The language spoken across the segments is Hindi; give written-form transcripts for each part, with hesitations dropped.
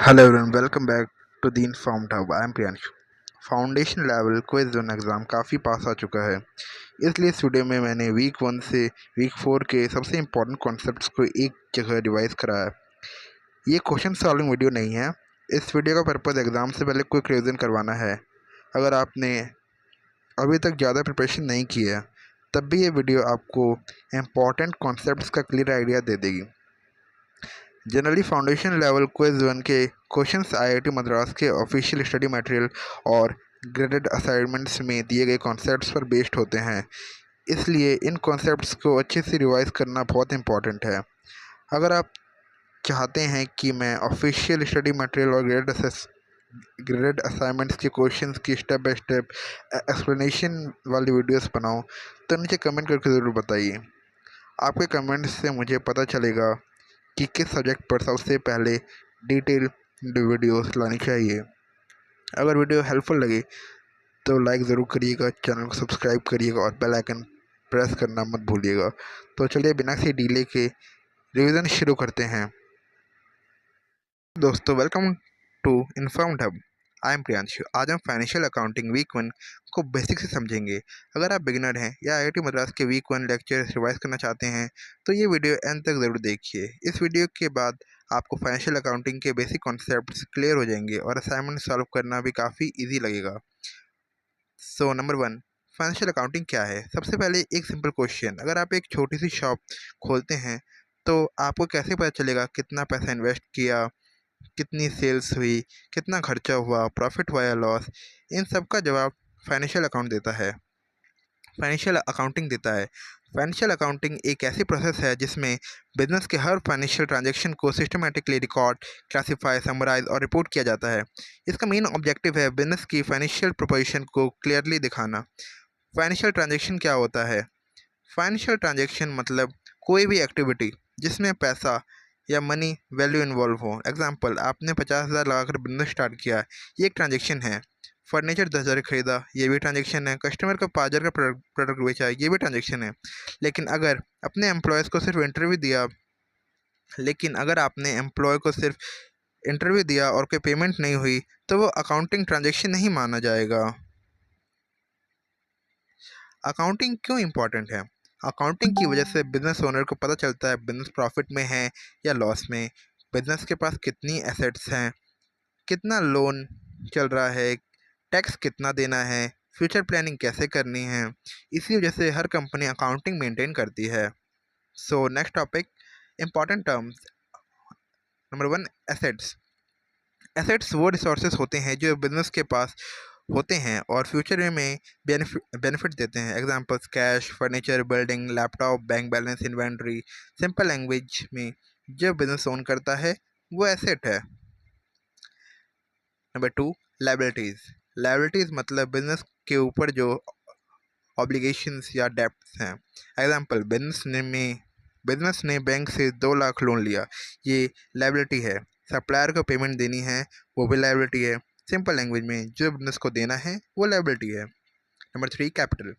Hello everyone, welcome back to the Informed Hub. I am Priyansh. Foundation level quiz zone exam काफ़ी पास आ चुका है, इसलिए इस वीडियो में मैंने वीक 1 से वीक 4 के सबसे इम्पोर्टेंट कॉन्सेप्ट्स को एक जगह रिवाइज करा है। ये क्वेश्चन सॉल्विंग वीडियो नहीं है। इस वीडियो का पर्पज़ एग्ज़ाम से पहले क्विक रिवीजन करवाना है। अगर आपने अभी तक ज़्यादा प्रिपरेशन नहीं की है, तब भी ये वीडियो आपको इम्पोर्टेंट कॉन्सेप्ट्स का क्लियर आइडिया दे देगी। जनरली फाउंडेशन लेवल क्विज 1 के क्वेश्चंस आईआईटी मद्रास के ऑफिशियल स्टडी मटेरियल और ग्रेडेड असाइनमेंट्स में दिए गए कॉन्सेप्ट्स पर बेस्ड होते हैं, इसलिए इन कॉन्सेप्ट्स को अच्छे से रिवाइज करना बहुत इंपॉर्टेंट है। अगर आप चाहते हैं कि मैं ऑफिशियल स्टडी मटेरियल और ग्रेडेड असाइनमेंट्स के क्वेश्चंस की स्टेप बाय स्टेप एक्सप्लेनेशन वाली वीडियोस बनाऊं, तो नीचे कमेंट करके ज़रूर बताइए। आपके कमेंट्स से मुझे पता चलेगा कि किस सब्जेक्ट पर सबसे पहले डिटेल वीडियोस लानी चाहिए। अगर वीडियो हेल्पफुल लगे तो लाइक ज़रूर करिएगा, चैनल को सब्सक्राइब करिएगा और बेल आइकन प्रेस करना मत भूलिएगा। तो चलिए बिना किसी डिले के रिवीजन शुरू करते हैं। दोस्तों, welcome to Informed Hub. I am Priyanshu. आज हम फाइनेंशियल अकाउंटिंग वीक 1 को बेसिक से समझेंगे। अगर आप बिगिनर हैं या आईआईटी मद्रास के वीक 1 लेक्चर रिवाइज करना चाहते हैं तो ये वीडियो एंड तक ज़रूर देखिए। इस वीडियो के बाद आपको फाइनेंशियल अकाउंटिंग के बेसिक कॉन्सेप्ट्स क्लियर हो जाएंगे और असाइनमेंट सॉल्व करना भी काफ़ी ईजी लगेगा। सो नंबर 1, फाइनेंशियल अकाउंटिंग क्या है। सबसे पहले एक सिंपल क्वेश्चन, अगर आप एक छोटी सी शॉप खोलते हैं तो आपको कैसे पता चलेगा कितना पैसा इन्वेस्ट किया, कितनी सेल्स हुई, कितना खर्चा हुआ, प्रॉफिट हुआ या लॉस। इन सब का जवाब फाइनेंशियल अकाउंट देता है फाइनेंशियल अकाउंटिंग देता है। फाइनेंशियल अकाउंटिंग एक ऐसी प्रोसेस है जिसमें बिजनेस के हर फाइनेंशियल ट्रांजैक्शन को सिस्टमैटिकली रिकॉर्ड, क्लासीफाई, समराइज और रिपोर्ट किया जाता है। इसका मेन ऑब्जेक्टिव है बिजनेस की फाइनेंशियल प्रोपोजिशन को क्लियरली दिखाना। फाइनेंशियल ट्रांजैक्शन क्या होता है? फाइनेंशियल ट्रांजैक्शन मतलब कोई भी एक्टिविटी जिसमें पैसा या मनी वैल्यू इन्वॉल्व हो। एग्जांपल, आपने 50,000 लगाकर बिजनेस स्टार्ट किया, ये एक ट्रांजैक्शन है। फर्नीचर 10,000 खरीदा, ये भी ट्रांजैक्शन है। कस्टमर को 5,000 का प्रोडक्ट बेचा, ये भी ट्रांजैक्शन है। लेकिन अगर अपने एम्प्लॉयज़ को सिर्फ इंटरव्यू दिया लेकिन अगर आपने एम्प्लॉय को सिर्फ इंटरव्यू दिया और कोई पेमेंट नहीं हुई तो वो अकाउंटिंग ट्रांजैक्शन नहीं माना जाएगा। अकाउंटिंग क्यों इम्पॉर्टेंट है? अकाउंटिंग की वजह से बिजनेस ओनर को पता चलता है बिजनेस प्रॉफिट में है या लॉस में, बिजनेस के पास कितनी एसेट्स हैं, कितना लोन चल रहा है, टैक्स कितना देना है, फ्यूचर प्लानिंग कैसे करनी है। इसी वजह से हर कंपनी अकाउंटिंग मेंटेन करती है। So next topic, important terms. Number 1, assets. Assets वो रिसोर्सेज होते हैं जो बिजनेस के पास होते हैं और फ्यूचर में बेनिफिट देते हैं। Examples, cash, furniture, building, laptop, bank balance, inventory. Simple language में जो बिजनेस ओन करता है वो एसेट है। Number 2, liabilities. लायबिलिटीज़ मतलब बिजनेस के ऊपर जो ऑब्लिगेशंस या डेब्ट्स हैं। एग्जांपल, बिजनेस ने बैंक से 2 लाख लोन लिया, ये लायबिलिटी है। सप्लायर को पेमेंट देनी है, वो भी लायबिलिटी है। सिंपल लैंग्वेज में जो बिजनेस को देना है वो लायबिलिटी है। Number 3, capital.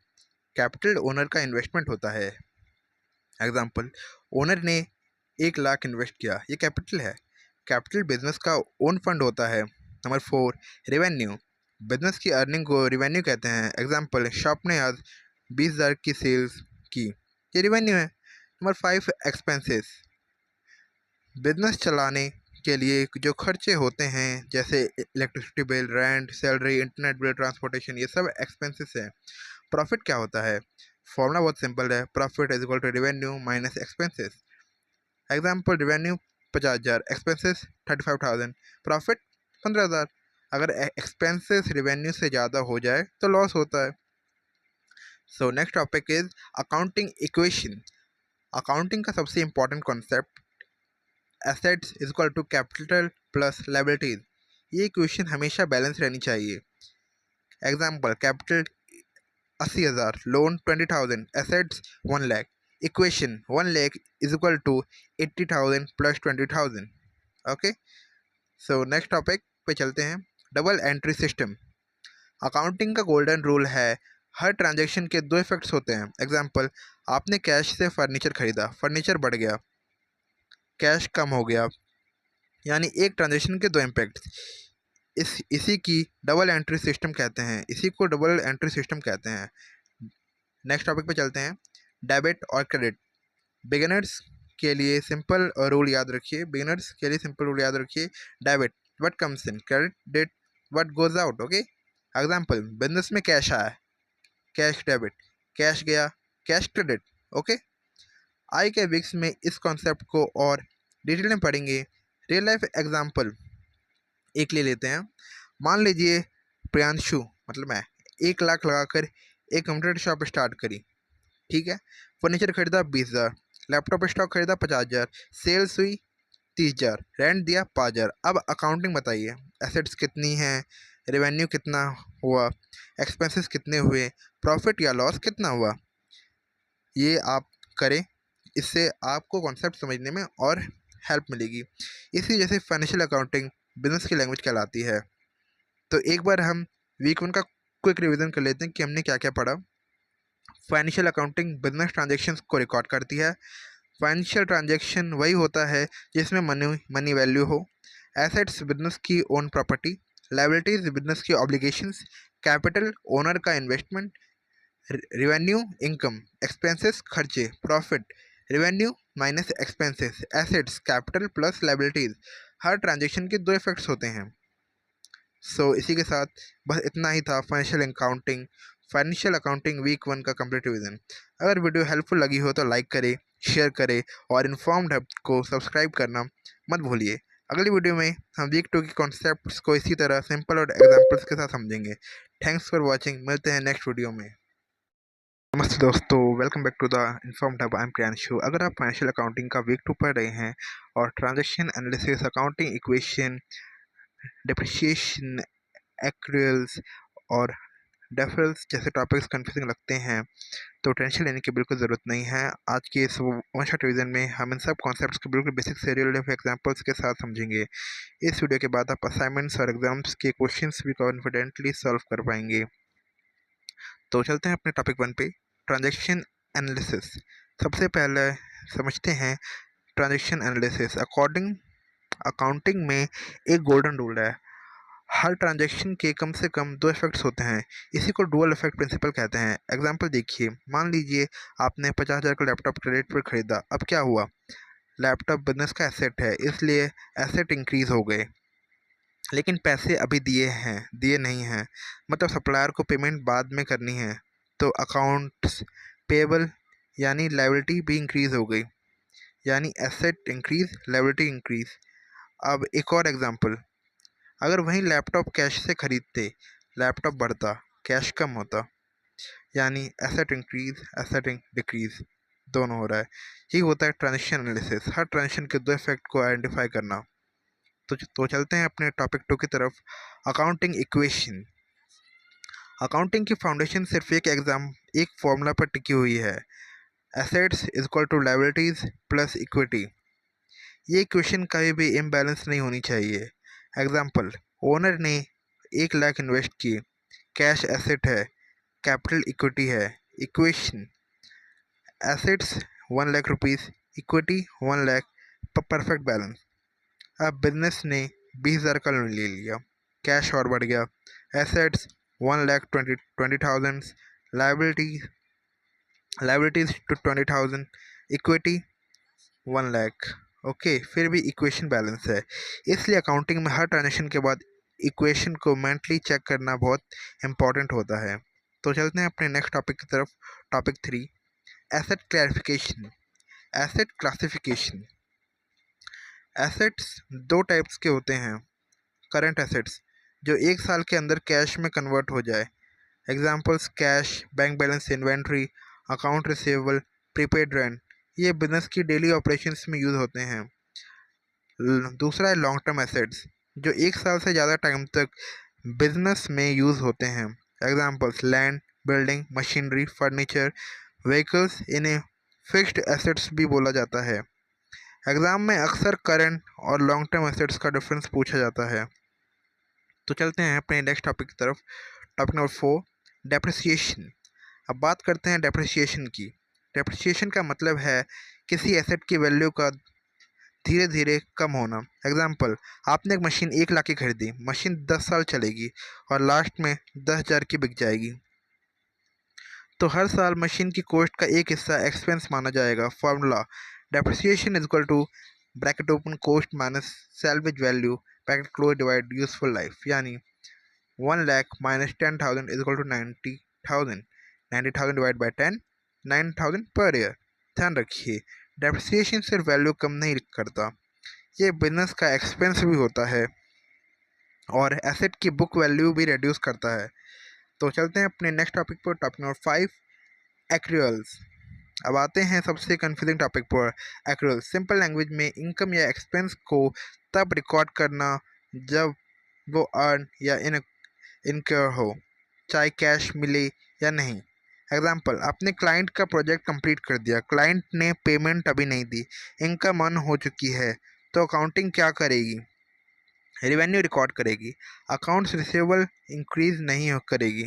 कैपिटल ओनर का इन्वेस्टमेंट होता है। एग्जांपल, ओनर ने 1 लाख इन्वेस्ट किया, ये कैपिटल है। कैपिटल बिजनेस का ओन फंड होता है। Number 4, revenue. बिजनेस की अर्निंग को रेवेन्यू कहते हैं। एग्जांपल, शॉप ने आज 20,000 की सेल्स की, ये रेवेन्यू है। Number 5, expenses. बिजनेस चलाने के लिए जो खर्चे होते हैं जैसे electricity bill, rent, salary, internet bill, transportation, ये सब एक्सपेंसेस हैं। प्रॉफिट क्या होता है? फॉर्मूला बहुत सिंपल है, profit is equal to revenue minus expenses. Example, revenue 50,000, expenses 35,000, profit 15,000। अगर एक्सपेंसेस रेवेन्यू से ज़्यादा हो जाए तो लॉस होता है। So next topic is accounting equation. Accounting का सबसे important concept, assets is equal to capital plus liabilities. ये इक्वेशन हमेशा बैलेंस रहनी चाहिए। Example, capital 80,000, loan 20,000, assets 1 lakh. Equation 1 lakh is equal to 80,000 plus 20,000। Okay, so next topic पे चलते हैं, डबल एंट्री सिस्टम। अकाउंटिंग का गोल्डन रूल है, हर ट्रांजैक्शन के 2 इफेक्ट्स होते हैं। एग्जांपल, आपने कैश से फर्नीचर खरीदा, फर्नीचर बढ़ गया, कैश कम हो गया। यानी एक ट्रांजेक्शन के दो इम्पैक्ट। इसी की डबल एंट्री सिस्टम कहते हैं, इसी को डबल एंट्री सिस्टम कहते हैं। नेक्स्ट टॉपिक पे चलते हैं, डेबिट और क्रेडिट। बिगिनर्स के लिए सिंपल रूल याद रखिए, बिगिनर्स के लिए सिंपल रूल याद रखिए। Debit what comes in, credit what goes out. Okay, example, business में कैश आया, कैश डेबिट, कैश गया, कैश क्रेडिट। ओके, आई के वीक्स में इस कॉन्सेप्ट को और डिटेल में पढ़ेंगे। रियल लाइफ एग्जांपल एक ले लेते हैं। मान लीजिए प्रियांशु मतलब मैं 1 लाख लगाकर एक कंप्यूटर शॉप स्टार्ट करी, ठीक है। फर्नीचर खरीदा 20,000, लैपटॉप स्टॉक खरीदा 50,000, सेल्स हुई 30,000, रेंट दिया 5,000। अब अकाउंटिंग बताइए, एसेट्स कितनी हैं, रेवेन्यू कितना हुआ, एक्सपेंसेस कितने हुए, प्रॉफिट या लॉस कितना हुआ, ये आप करें। इससे आपको कॉन्सेप्ट समझने में और हेल्प मिलेगी। इसी जैसे फाइनेंशियल अकाउंटिंग बिजनेस की लैंग्वेज कहलाती है। तो एक बार हम वीक 1 का क्विक रिवीजन कर लेते हैं कि हमने क्या क्या पढ़ा। फाइनेंशियल अकाउंटिंग बिजनेस ट्रांजैक्शंस को रिकॉर्ड करती है। फाइनेंशियल ट्रांजैक्शन वही होता है जिसमें मनी वैल्यू हो। एसेट्स बिजनेस की ओन प्रॉपर्टी, लायबिलिटीज बिजनेस की ऑब्लिगेशंस, कैपिटल ओनर का इन्वेस्टमेंट, रेवेन्यू इनकम, एक्सपेंसेस खर्चे, profit revenue minus expenses, assets capital plus liabilities. हर ट्रांजैक्शन के दो इफेक्ट्स होते हैं। इसी के साथ बस इतना ही था फाइनेंशियल अकाउंटिंग वीक 1 का कंप्लीट रिवीजन। अगर वीडियो हेल्पफुल लगी हो तो लाइक करें, शेयर करें और इन्फॉर्म्ड हब को सब्सक्राइब करना मत भूलिए। अगली वीडियो में हम वीक 2 के कॉन्सेप्ट्स को इसी तरह सिंपल और एग्जाम्पल्स के साथ समझेंगे। थैंक्स फॉर वॉचिंग, मिलते हैं नेक्स्ट वीडियो में। नमस्ते दोस्तों, welcome back to the Informed Hub. I am Priyanshu. अगर आप फाइनेंशियल अकाउंटिंग का वीक 2 पढ़ रहे हैं और transaction analysis, accounting equation, depreciation, accruals और डेफरल्स जैसे टॉपिक्स कन्फ्यूजिंग लगते हैं तो टेंशन लेने की बिल्कुल ज़रूरत नहीं है। आज के इस वन शॉट रिवीजन में हम इन सब कॉन्सेप्ट्स को बिल्कुल बेसिक से रियल लाइफ एग्जांपल्स के साथ समझेंगे। इस वीडियो के बाद आप असाइनमेंट्स और एग्जाम्स के क्वेश्चंस भी कॉन्फिडेंटली सॉल्व कर पाएंगे। तो चलते हैं अपने टॉपिक 1 पे, ट्रांजैक्शन एनालिसिस। सबसे पहले समझते हैं ट्रांजैक्शन एनालिसिस। अकाउंटिंग में एक गोल्डन रूल है, हर ट्रांजैक्शन के कम से कम दो इफेक्ट्स होते हैं। इसी को डुअल इफेक्ट प्रिंसिपल कहते हैं। एग्जांपल देखिए, मान लीजिए आपने 50,000 का लैपटॉप क्रेडिट पर खरीदा। अब क्या हुआ, लैपटॉप बिजनेस का एसेट है, इसलिए एसेट इंक्रीज हो गए, लेकिन पैसे अभी दिए नहीं हैं, मतलब सप्लायर को पेमेंट बाद में करनी है, तो अकाउंट्स पेबल यानी लायबिलिटी भी इंक्रीज हो गई, यानी एसेट इंक्रीज लायबिलिटी इंक्रीज। अब एक और एग्जांपल, अगर वहीं लैपटॉप कैश से खरीदते, लैपटॉप बढ़ता, कैश कम होता, यानी एसेट इंक्रीज एसेट डिक्रीज दोनों हो रहा है। यही होता है ट्रांजैक्शन एनालिसिस, हर ट्रांजैक्शन के दो इफेक्ट को आइडेंटिफाई करना। तो चलते हैं अपने टॉपिक 2 की तरफ, अकाउंटिंग इक्वेशन। अकाउंटिंग की फाउंडेशन सिर्फ एक फॉर्मूला पर टिकी हुई है, assets is equal to liabilities plus equity. ये इक्वेशन कभी भी इम्बैलेंस नहीं होनी चाहिए। एग्जाम्पल, ओनर ने 1 लाख इन्वेस्ट किए, कैश एसेट है, कैपिटल इक्विटी है। Equation, assets 1 lakh rupees, equity 1 lakh, perfect balance. अब बिजनेस ने 20,000 का लोन ले लिया, कैश और बढ़ गया, assets 1,20,000, liabilities to 20,000, equity 1 lakh. Okay, फिर भी इक्वेशन बैलेंस है। इसलिए अकाउंटिंग में हर ट्रांजेक्शन के बाद इक्वेशन को मेंटली चेक करना बहुत इंपॉर्टेंट होता है। तो चलते हैं अपने नेक्स्ट टॉपिक की तरफ, topic 3, asset clarification, asset classification. Assets दो टाइप्स के होते हैं, करंट एसेट्स जो 1 साल के अंदर कैश में कन्वर्ट हो जाए, examples cash, bank balance, inventory, account receivable, prepaid rent, ये बिजनेस की डेली ऑपरेशंस में यूज़ होते हैं। दूसरा है लॉन्ग टर्म एसेट्स जो 1 साल से ज़्यादा टाइम तक बिजनेस में यूज़ होते हैं, examples land, building, machinery, furniture, vehicles, इन्हें फिक्स्ड एसेट्स भी बोला जाता है। एग्ज़ाम में अक्सर करंट और लॉन्ग टर्म एसेट्स का डिफरेंस पूछा जाता है। तो चलते हैं अपने नेक्स्ट टॉपिक की तरफ, टॉपिक नंबर 4, डेप्रिसिएशन। अब बात करते हैं डेप्रिसिएशन की। डेप्रिसिएशन का मतलब है किसी एसेट की वैल्यू का धीरे धीरे कम होना। एग्जाम्पल, आपने एक मशीन 1 लाख की खरीदी, मशीन 10 साल चलेगी और लास्ट में 10,000 की बिक जाएगी। तो हर साल मशीन की कॉस्ट का एक हिस्सा एक्सपेंस माना जाएगा। Formula, depreciation is equal to bracket open cost minus salvage value bracket close divide useful life, यानी 1 lakh minus 10,000 is equal to 90,000। 90,000 divide by 10, 9,000 per year. ध्यान रखिए, डेप्रिसिएशन सिर्फ वैल्यू कम नहीं करता, ये बिजनेस का एक्सपेंस भी होता है और एसेट की बुक वैल्यू भी रिड्यूस करता है। तो चलते हैं अपने नेक्स्ट टॉपिक पर, टॉपिक नंबर 5, एक्रूअल्स। अब आते हैं सबसे कंफ्यूजिंग टॉपिक पर, एक्रूअल्स। सिंपल लैंग्वेज में इनकम या एक्सपेंस को तब रिकॉर्ड करना जब वो अर्न या इनकर हो, चाहे कैश मिले या नहीं। एग्जाम्पल, आपने क्लाइंट का प्रोजेक्ट कंप्लीट कर दिया, क्लाइंट ने पेमेंट अभी नहीं दी, इनकम अर्न हो चुकी है, तो अकाउंटिंग क्या करेगी? रेवेन्यू रिकॉर्ड करेगी। अकाउंट्स रिसीवेबल इंक्रीज नहीं करेगी,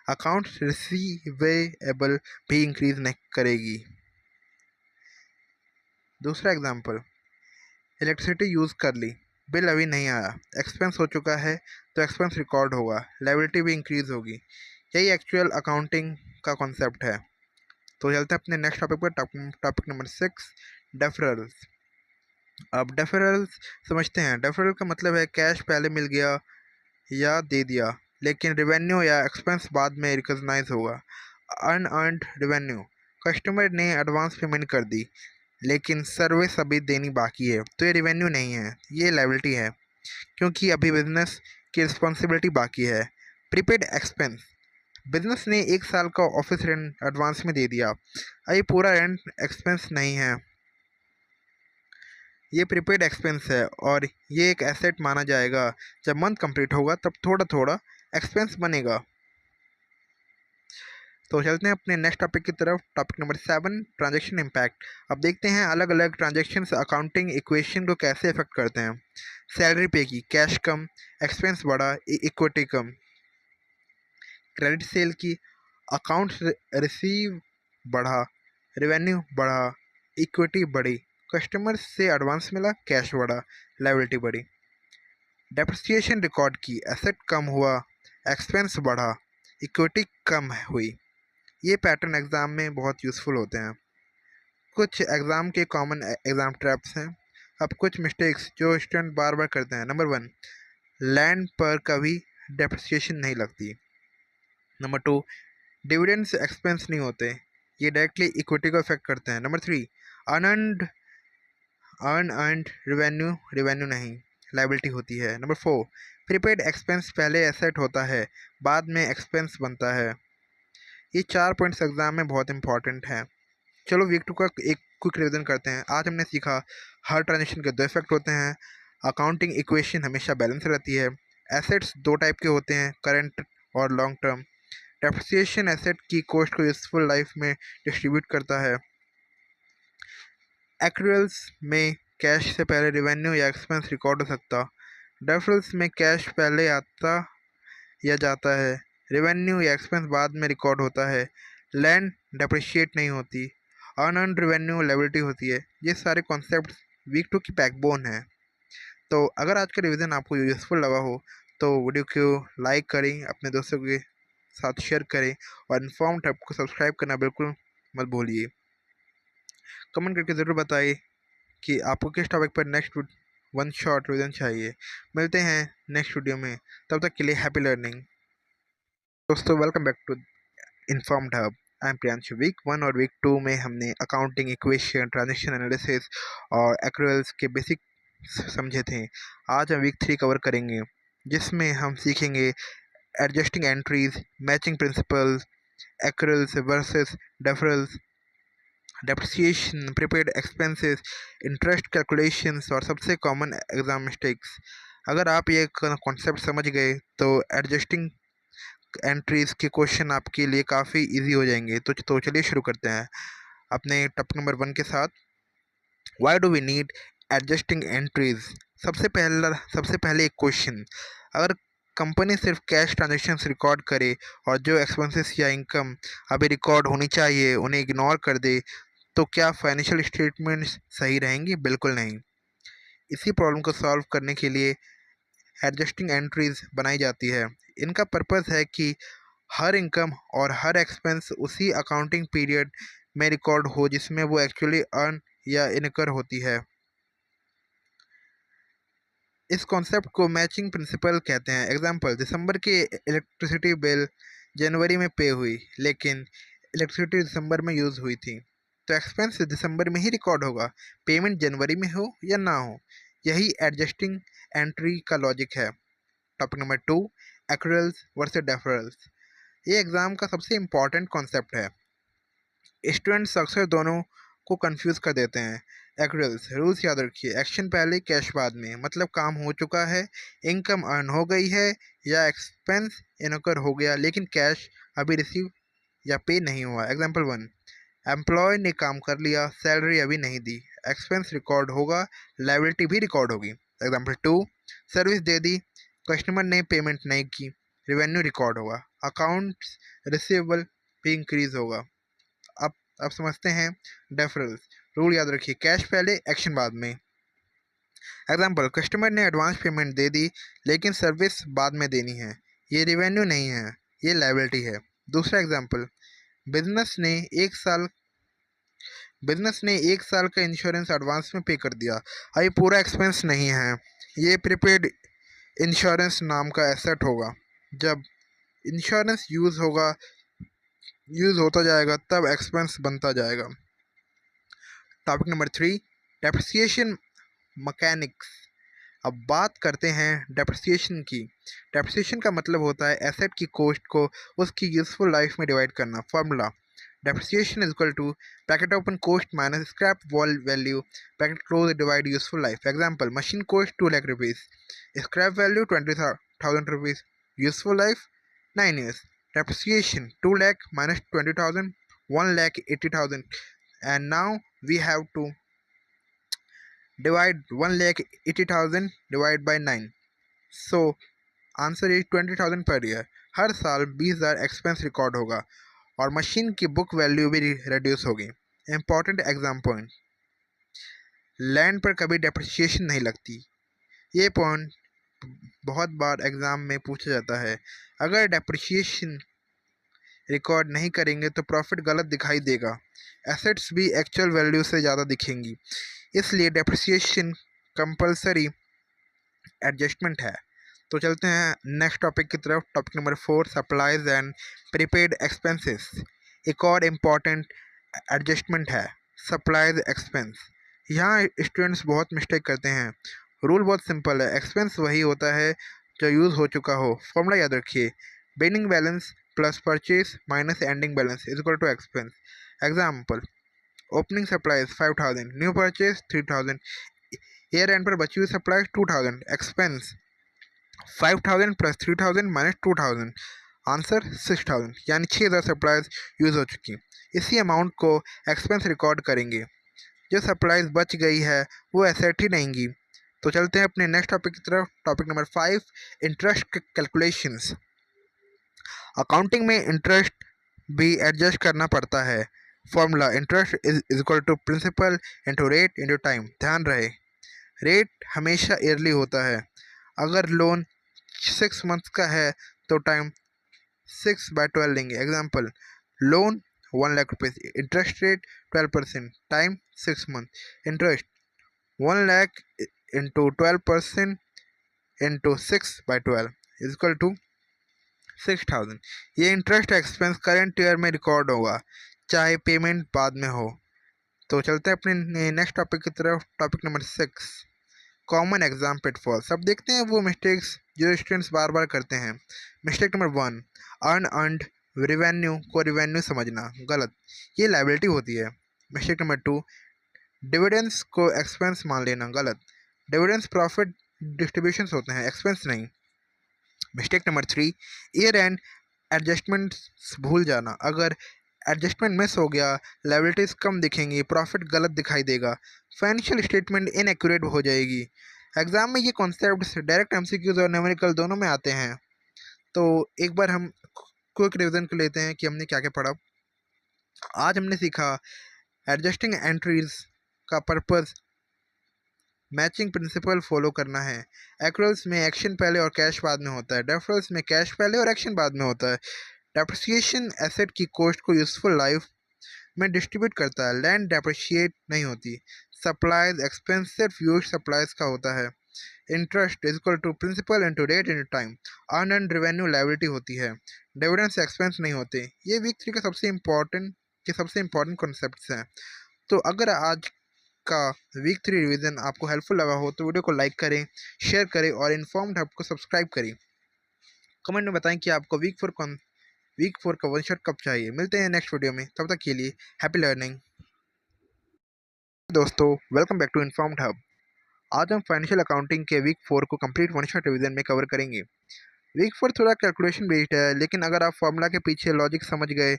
अकाउंट्स रिसीवेबल भी इंक्रीज नहीं करेगी। दूसरा एग्जाम्पल, इलेक्ट्रिसिटी यूज़ कर ली, बिल अभी नहीं आया, एक्सपेंस हो चुका है, तो एक्सपेंस रिकॉर्ड होगा, लायबिलिटी भी इंक्रीज होगी। यही एक्चुअल अकाउंटिंग का कॉन्सेप्ट है। तो चलते हैं अपने नेक्स्ट टॉपिक पर, टॉपिक नंबर 6, डेफरल्स। अब डेफरल्स समझते हैं। डेफरल का मतलब है कैश पहले मिल गया या दे दिया, लेकिन रेवेन्यू या एक्सपेंस बाद में रिकॉग्नाइज होगा। अनअर्न्ड रेवेन्यू, कस्टमर ने एडवांस पेमेंट कर दी लेकिन सर्विस अभी देनी बाकी है, तो ये रेवेन्यू नहीं है, ये लायबिलिटी है, क्योंकि अभी बिजनेस की रिस्पॉन्सिबिलिटी बाकी है। प्रीपेड एक्सपेंस, बिजनेस ने 1 साल का ऑफिस रेंट एडवांस में दे दिया, अभी पूरा रेंट एक्सपेंस नहीं है, ये प्रीपेड एक्सपेंस है और ये एक एसेट माना जाएगा। जब मंथ कंप्लीट होगा तब थोड़ा थोड़ा एक्सपेंस बनेगा। तो चलते हैं अपने नेक्स्ट टॉपिक की तरफ, टॉपिक नंबर 7, ट्रांजैक्शन इम्पैक्ट। अब देखते हैं अलग अलग ट्रांजैक्शंस अकाउंटिंग इक्वेशन को कैसे इफेक्ट करते हैं। सैलरी पे की, कैश कम, एक्सपेंस बढ़ा, इक्विटी कम। क्रेडिट सेल की, अकाउंट्स रिसीव बढ़ा, रेवेन्यू बढ़ा, इक्विटी बढ़ी। कस्टमर से एडवांस मिला, कैश बढ़ा, लायबिलिटी बढ़ी। डेप्रिसिएशन रिकॉर्ड की, एसेट कम हुआ, एक्सपेंस बढ़ा, इक्विटी कम हुई। ये पैटर्न एग्ज़ाम में बहुत यूज़फुल होते हैं। कुछ एग्ज़ाम के कॉमन एग्ज़ाम ट्रैप्स हैं। अब कुछ मिस्टेक्स जो स्टूडेंट बार बार करते हैं। नंबर 1, लैंड पर कभी डेप्रिसिएशन नहीं लगती। नंबर 2, डिविडेंड्स एक्सपेंस नहीं होते, ये डायरेक्टली इक्विटी को इफेक्ट करते हैं। नंबर 3, अनअर्न्ड अनअर्न्ड रेवेन्यू नहीं, लायबिलिटी होती है। नंबर 4, प्रीपेड एक्सपेंस पहले एसेट होता है, बाद में एक्सपेंस बनता है। ये 4 पॉइंट्स एग्जाम में बहुत इंपॉर्टेंट हैं। चलो वीक 2 का एक क्विक रिवीजन करते हैं। आज हमने सीखा हर ट्रांजेक्शन के 2 इफेक्ट होते हैं, अकाउंटिंग इक्वेशन हमेशा बैलेंस रहती है, एसेट्स 2 टाइप के होते हैं, करंट और लॉन्ग टर्म। डेप्रिसिएशन एसेट की कॉस्ट को यूजफुल लाइफ में डिस्ट्रीब्यूट करता है। एक्रूअल्स में कैश से पहले रेवेन्यू या एक्सपेंस रिकॉर्ड हो सकता, डेफरल्स में कैश पहले आता या जाता है, रेवेन्यू या एक्सपेंस बाद में रिकॉर्ड होता है, लैंड डेप्रिशिएट नहीं होती, अनअर्न्ड रेवेन्यू लायबिलिटी होती है। ये सारे कॉन्सेप्ट वीक 2 की बैकबोन है। तो अगर आज का रिवीजन आपको यूज़फुल लगा हो तो वीडियो को लाइक करें, अपने दोस्तों के साथ शेयर करें और इन्फॉर्म टैब को सब्सक्राइब करना बिल्कुल मत भूलिए। कमेंट करके ज़रूर बताइए कि आपको किस टॉपिक पर नेक्स्ट वन शॉट रिवीजन चाहिए। मिलते हैं नेक्स्ट वीडियो में, तब तक के लिए हैप्पी लर्निंग। दोस्तों welcome back to Informed Hub. I am Priyanshu. Week 1 और वीक 2 में हमने अकाउंटिंग इक्वेशन, ट्रांजैक्शन एनालिसिस और एक्रूअल्स के बेसिक समझे थे। आज हम वीक 3 कवर करेंगे, जिसमें हम सीखेंगे adjusting entries, matching principles, accruals versus deferrals, depreciation, prepaid expenses, interest calculations और सबसे कॉमन एग्जाम मिस्टेक्स। अगर आप ये कॉन्सेप्ट समझ गए तो एडजस्टिंग एंट्रीज के क्वेश्चन आपके लिए काफ़ी इजी हो जाएंगे। तो चलिए शुरू करते हैं अपने टॉपिक नंबर 1 के साथ, why do we need adjusting entries. सबसे पहले एक क्वेश्चन, अगर कंपनी सिर्फ कैश ट्रांजेक्शन्स रिकॉर्ड करे और जो एक्सपेंसेस या इनकम अभी रिकॉर्ड होनी चाहिए उन्हें इग्नोर कर दे, तो क्या फाइनेंशियल स्टेटमेंट्स सही रहेंगी? बिल्कुल नहीं। इसी प्रॉब्लम को सॉल्व करने के लिए एडजस्टिंग एंट्रीज बनाई जाती है। इनका पर्पस है कि हर इनकम और हर एक्सपेंस उसी अकाउंटिंग पीरियड में रिकॉर्ड हो जिसमें वो एक्चुअली अर्न या इनकर होती है। इस कॉन्सेप्ट को मैचिंग प्रिंसिपल कहते हैं। एग्जांपल, दिसंबर की इलेक्ट्रिसिटी बिल जनवरी में पे हुई, लेकिन इलेक्ट्रिसिटी दिसंबर में यूज़ हुई थी, तो एक्सपेंस दिसंबर में ही रिकॉर्ड होगा, पेमेंट जनवरी में हो या ना हो। यही एडजस्टिंग एंट्री का लॉजिक है। Topic number 2, accruals versus deferrals. ये एग्ज़ाम का सबसे इम्पॉर्टेंट कॉन्सेप्ट है। स्टूडेंट्स अक्सर दोनों को कंफ्यूज कर देते हैं। एक्रूअल्स रूल्स याद रखिए, एक्शन पहले कैश बाद में, मतलब काम हो चुका है, इनकम अर्न हो गई है या एक्सपेंस इनकर हो गया लेकिन कैश अभी रिसीव या पे नहीं हुआ। एग्जाम्पल 1, एम्प्लॉय ने काम कर लिया, सैलरी अभी नहीं दी, एक्सपेंस रिकॉर्ड होगा, लायबिलिटी भी रिकॉर्ड होगी। एग्जाम्पल 2, सर्विस दे दी, कस्टमर ने पेमेंट नहीं की, रेवेन्यू रिकॉर्ड होगा, अकाउंट्स रिसीवेबल भी इंक्रीज होगा। अब समझते हैं डेफरल्स। रूल याद रखिए, कैश पहले एक्शन बाद में। एग्जाम्पल, कस्टमर ने एडवांस पेमेंट दे दी लेकिन सर्विस बाद में देनी है, ये रेवेन्यू नहीं है, ये लायबिलिटी है। दूसरा एग्जाम्पल, बिजनेस ने एक साल बिजनेस ने एक साल का इंश्योरेंस एडवांस में पे कर दिया, अभी पूरा एक्सपेंस नहीं है, ये प्रीपेड इंश्योरेंस नाम का एसेट होगा। जब इंश्योरेंस यूज़ होता जाएगा तब एक्सपेंस बनता जाएगा। Topic number 3, depreciation mechanics. अब बात करते हैं डेप्रिसिएशन की। डेप्रिसिएशन का मतलब होता है एसेट की कॉस्ट को उसकी यूजफुल लाइफ में डिवाइड करना। Formula, depreciation is equal to bracket open cost minus scrap value bracket close divide useful life. Example, machine cost 2 lakh rupees, scrap value 20,000 rupees, useful life 9 years. Depreciation 2 lakh minus 20,000, 1 lakh 80,000, and now we have to divide 1 lakh 80,000 divided by 9. So answer is 20,000 per year. हर साल 20,000 एक्सपेंस रिकॉर्ड होगा और मशीन की बुक वैल्यू भी रिड्यूस होगी। इंपॉर्टेंट एग्जाम पॉइंट, लैंड पर कभी डेप्रिसिएशन नहीं लगती। ये पॉइंट बहुत बार एग्जाम में पूछा जाता है। अगर डेप्रिसिएशन रिकॉर्ड नहीं करेंगे तो प्रॉफिट गलत दिखाई देगा, एसेट्स भी एक्चुअल वैल्यू से ज़्यादा दिखेंगी, इसलिए डेप्रिसिएशन कंपलसरी एडजस्टमेंट है। तो चलते हैं नेक्स्ट टॉपिक की तरफ। Topic number 4, supplies and prepaid expenses. एक और इम्पॉर्टेंट एडजस्टमेंट है सप्लाईज एक्सपेंस। यहाँ स्टूडेंट्स बहुत मिस्टेक करते हैं। रूल बहुत सिंपल है, एक्सपेंस वही होता है जो यूज़ हो चुका हो। फॉर्मूला याद रखिए, beginning balance plus purchase minus ending balance is equal to expense. Example, opening supplies 5,000, new purchase 3,000, year end पर बची हुई supplies 2,000, expense 5,000 plus 3,000 minus 2,000, answer 6,000, यानी 6,000 सप्लाईज यूज़ हो चुकी। इसी अमाउंट को एक्सपेंस रिकॉर्ड करेंगे। जो सप्लाईज बच गई है वो एसेट ही रहेंगी। तो चलते हैं अपने नेक्स्ट टॉपिक की तरफ। Topic number 5, interest calculations. Accounting में इंटरेस्ट भी एडजस्ट करना पड़ता है। Formula, interest is equal to principal into rate into time. ध्यान रहे, रेट हमेशा ईयरली होता है। अगर लोन 6 मंथ्स का है तो टाइम 6/12 लेंगे। Example, loan 1 lakh rupees, interest rate 12%, time 6 month. Interest 1 lakh into 12% into 6/12 is equal to 6,000। ये इंटरेस्ट एक्सपेंस करेंट ईयर में रिकॉर्ड होगा चाहे पेमेंट बाद में हो। तो चलते हैं अपने नेक्स्ट टॉपिक की तरफ। Topic number 6, common exam pitfalls. अब देखते हैं वो मिस्टेक्स जो स्टूडेंट्स बार बार करते हैं। मिस्टेक नंबर 1, अर्नड रेवेन्यू को रेवेन्यू समझना, गलत, ये लायबिलिटी होती है। मिस्टेक नंबर 2, डिविडेंड्स को एक्सपेंस मान लेना, गलत, डिविडेंड्स प्रॉफिट डिस्ट्रीब्यूशंस होते हैं, एक्सपेंस नहीं। Mistake number 3, year and adjustments भूल जाना, अगर एडजस्टमेंट मिस हो गया लायबिलिटीज़ कम दिखेंगी, प्रॉफिट गलत दिखाई देगा, फाइनेंशियल स्टेटमेंट इनएक्यूरेट हो जाएगी। एग्जाम में ये कॉन्सेप्ट डायरेक्ट एमसीक्यूज और न्यूमेरिकल दोनों में आते हैं। तो एक बार हम क्विक रिवीजन कर लेते हैं कि हमने क्या क्या पढ़ा। आज हमने सीखा एडजस्टिंग एंट्रीज का पर्पस मैचिंग प्रिंसिपल फॉलो करना है। एक्रूअल्स में एक्शन पहले और कैश बाद में होता है। डेफरल्स में कैश पहले और एक्शन बाद में होता है। डेप्रिसिएशन एसेट की कॉस्ट को यूजफुल लाइफ में डिस्ट्रीब्यूट करता है। लैंड डेप्रिशिएट नहीं होती। सप्लाईज एक्सपेंस सिर्फ यूज सप्लाईज का होता है। Interest is equal to principal into rate into time. Earn and revenue liability होती है। डिविडेंड्स एक्सपेंस नहीं होते। ये वीक 3 के सबसे इम्पोर्टेंट कॉन्सेप्ट्स हैं। तो अगर आज का वीक 3 रिवीजन आपको हेल्पफुल लगा हो तो वीडियो को लाइक करें, शेयर करें और इन्फॉर्म्ड हब को सब्सक्राइब करें। कमेंट में बताएं कि आपको वीक 4 का वन शॉट कब चाहिए। मिलते हैं नेक्स्ट वीडियो में, तब तक के लिए हैप्पी लर्निंग। दोस्तों, welcome back to Informed Hub. आज हम फाइनेंशियल अकाउंटिंग के वीक 4 को कंप्लीट वन शॉट रिवीजन में कवर करेंगे। वीक 4 थोड़ा कैलकुलेशन बेस्ड है, लेकिन अगर आप फॉर्मूला के पीछे लॉजिक समझ गए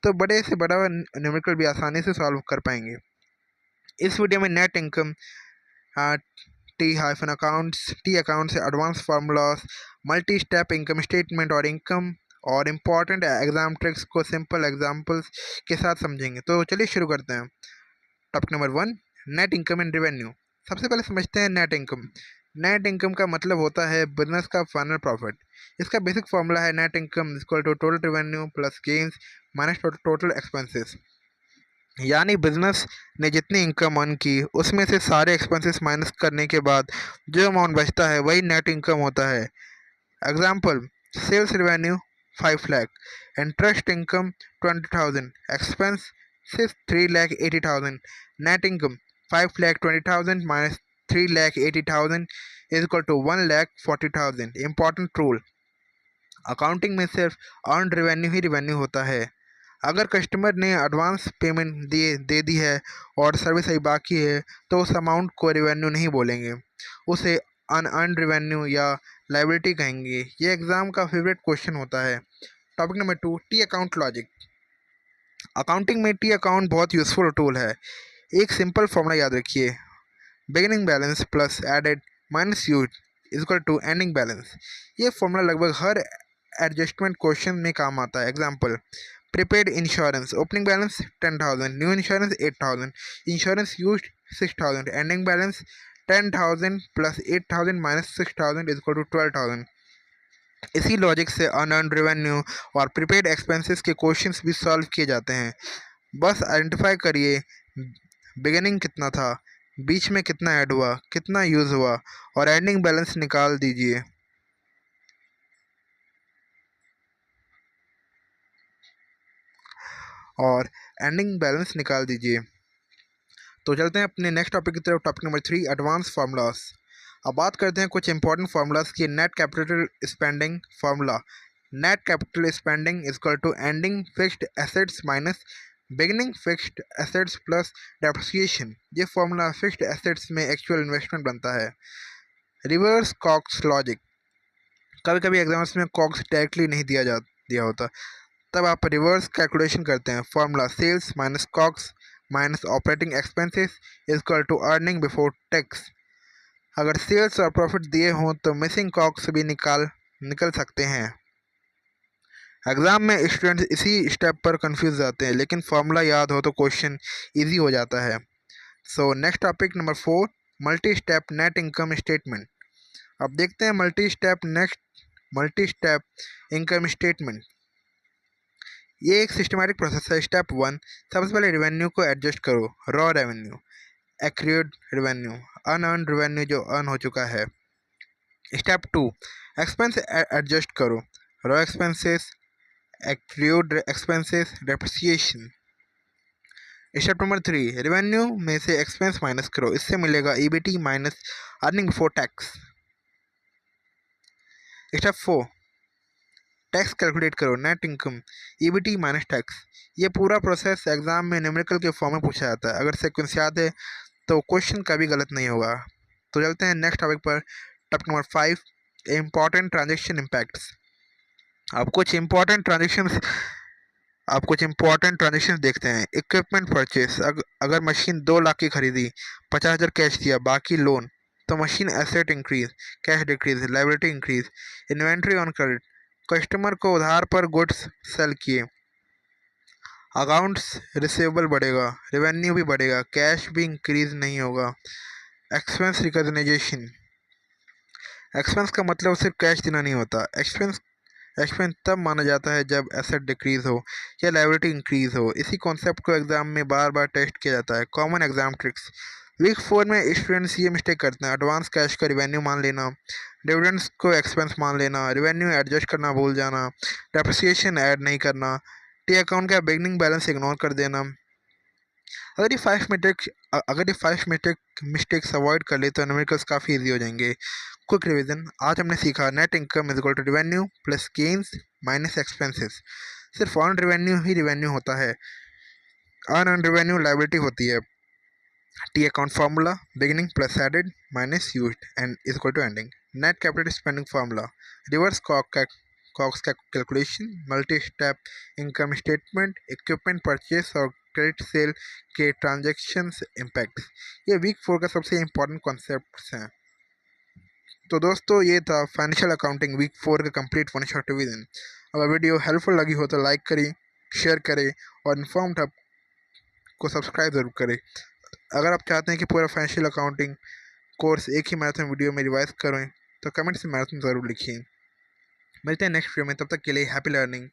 तो बड़े से बड़ा न्यूमेरिकल भी आसानी से सॉल्व कर पाएंगे। इस वीडियो में नेट इनकम, टी अकाउंट से advance formulas, multi step income statement और इनकम और इम्पॉर्टेंट एग्जाम ट्रिक्स को सिंपल एग्जाम्पल्स के साथ समझेंगे। तो चलिए शुरू करते हैं। Topic number 1, net income and revenue. सबसे पहले समझते हैं नेट इनकम। नेट इनकम का मतलब होता है बिजनेस का फाइनल प्रॉफिट। इसका बेसिक फॉर्मूला है net income equal to total revenue plus gains minus total expenses. यानी बिजनेस ने जितनी इनकम अर्न की उसमें से सारे एक्सपेंसेस माइनस करने के बाद जो अमाउंट बचता है वही नेट इनकम होता है। Example, sales revenue 5 lakh, interest income 20,000, expense 3,80,000, net income 5,20,000 minus 3,80,000 is equal to 1,40,000। Important rule, accounting में सिर्फ अर्न रेवेन्यू ही रेवेन्यू होता है। अगर कस्टमर ने एडवांस पेमेंट दे दी है और सर्विस अभी बाकी है तो उस अमाउंट को रेवेन्यू नहीं बोलेंगे, उसे अनअर्न रेवेन्यू या लायबिलिटी कहेंगे। ये एग्ज़ाम का फेवरेट क्वेश्चन होता है। Topic number 2, T account logic. Accounting में टी अकाउंट बहुत यूज़फुल टूल है। एक सिंपल फॉर्मूला याद रखिए, beginning balance plus added minus use is equal to ending balance. ये फॉर्मूला लगभग हर एडजस्टमेंट क्वेश्चन में काम आता है। Example, prepaid insurance opening balance 10,000, new insurance 8,000, insurance used 6,000, ending balance 10,000 plus 8,000 minus 6,000 is equal to 12,000। इसी लॉजिक से अनअर्न्ड रेवेन्यू और प्रीपेड एक्सपेंसेस के क्वेश्चंस भी सॉल्व किए जाते हैं। बस आइडेंटिफाई करिए बिगिनिंग कितना था, बीच में कितना ऐड हुआ, कितना यूज़ हुआ और एंडिंग बैलेंस निकाल दीजिए। तो चलते हैं अपने नेक्स्ट टॉपिक की तरफ। Topic number 3, advance formulas. अब बात करते हैं कुछ इंपॉर्टेंट फार्मूलास की। Net capital spending formula, net capital spending is equal to ending fixed assets minus beginning fixed assets plus depreciation. ये फार्मूला फिक्स्ड एसेट्स में एक्चुअल इन्वेस्टमेंट बनता है। रिवर्स कॉक्स लॉजिक, कभी कभी एग्जाम्स में कॉक्स डायरेक्टली नहीं दिया होता, तब आप रिवर्स कैलकुलेशन करते हैं। Formula, sales minus COGS minus operating expenses is equal to earning before tax. अगर सेल्स और प्रॉफिट दिए हों तो मिसिंग कॉक्स भी निकल सकते हैं। एग्जाम में स्टूडेंट्स इसी स्टेप पर कंफ्यूज जाते हैं, लेकिन फॉर्मूला याद हो तो क्वेश्चन इजी हो जाता है। So next topic number 4, multi step net income statement. अब देखते हैं मल्टी स्टेप इनकम स्टेटमेंट। ये एक सिस्टमैटिक प्रोसेस है। स्टेप 1, सबसे पहले रेवेन्यू को एडजस्ट करो। Raw revenue, accrued revenue, unearned revenue जो अर्न हो चुका है। स्टेप 2, एक्सपेंस एडजस्ट करो। Raw expenses, accrued expenses, depreciation. Step number 3, revenue में से एक्सपेंस माइनस करो, इससे मिलेगा EBT minus earning before tax. Step 4, tax calculate करो। Net income, EBT minus tax. ये पूरा प्रोसेस एग्जाम में न्यूमेरिकल के फॉर्म में पूछा जाता है। अगर सीक्वेंस याद है तो क्वेश्चन कभी गलत नहीं होगा। तो चलते हैं नेक्स्ट टॉपिक पर। Topic number 5, important transaction impacts. आप कुछ इम्पॉर्टेंट ट्रांजेक्शन देखते हैं। इक्विपमेंट परचेस, अगर मशीन 2 लाख की खरीदी, 50,000 कैश दिया, बाकी लोन, तो machine asset increase, cash decrease, liability increase. Inventory on credit, customer को उधार पर गुड्स सेल किए, अकाउंट्स रिसीवेबल बढ़ेगा, रेवेन्यू भी बढ़ेगा, कैश भी इंक्रीज नहीं होगा। एक्सपेंस रिकॉग्नाइजेशन, एक्सपेंस का मतलब सिर्फ कैश देना नहीं होता। एक्सपेंस एक्सपेंस तब माना जाता है जब एसेट डिक्रीज हो या लायबिलिटी इंक्रीज हो। इसी कॉन्सेप्ट को एग्जाम में बार बार टेस्ट किया जाता है। कॉमन एग्जाम ट्रिक्स, वीक 4 में स्टूडेंट्स ये मिस्टेक करते हैं। एडवांस कैश का रिवेन्यू मान लेना, डिविडेंड्स को एक्सपेंस मान लेना, रिवेन्यू एडजस्ट करना भूल जाना, डेप्रिसिएशन ऐड नहीं करना, टी अकाउंट का बिगनिंग बैलेंस इग्नोर कर देना। अगर ये फाइव मिस्टेक्स अवॉइड कर ले तो न्यूमेरिकल्स काफ़ी इजी हो जाएंगे। क्विक रिवीजन, आज हमने सीखा net income is equal to revenue plus gains minus expenses. सिर्फ अर्न रेवेन्यू ही रिवेन्यू होता है, अर्न रेवेन्यू लाइबिलिटी होती है। T account formula, beginning plus added minus used and is equal to ending. Net capital spending formula, reverse COGS calculation, multi step income statement, equipment purchase और क्रेडिट सेल के ट्रांजैक्शंस इम्पैक्ट। ये वीक 4 का सबसे इम्पोर्टेंट कॉन्सेप्ट्स हैं। तो दोस्तों ये था फाइनेंशियल अकाउंटिंग वीक 4 का कंप्लीट वन शॉट रिवीजन। अगर वीडियो हेल्पफुल लगी हो तो लाइक करें, शेयर करें और इन्फॉर्म्ड हब को सब्सक्राइब जरूर करें। अगर आप चाहते हैं कि पूरा फाइनेंशियल अकाउंटिंग कोर्स एक ही मैराथन वीडियो में रिवाइज करें तो कमेंट्स में मैराथन ज़रूर लिखिए। मिलते हैं नेक्स्ट वीडियो में, तब तक के लिए हैप्पी लर्निंग।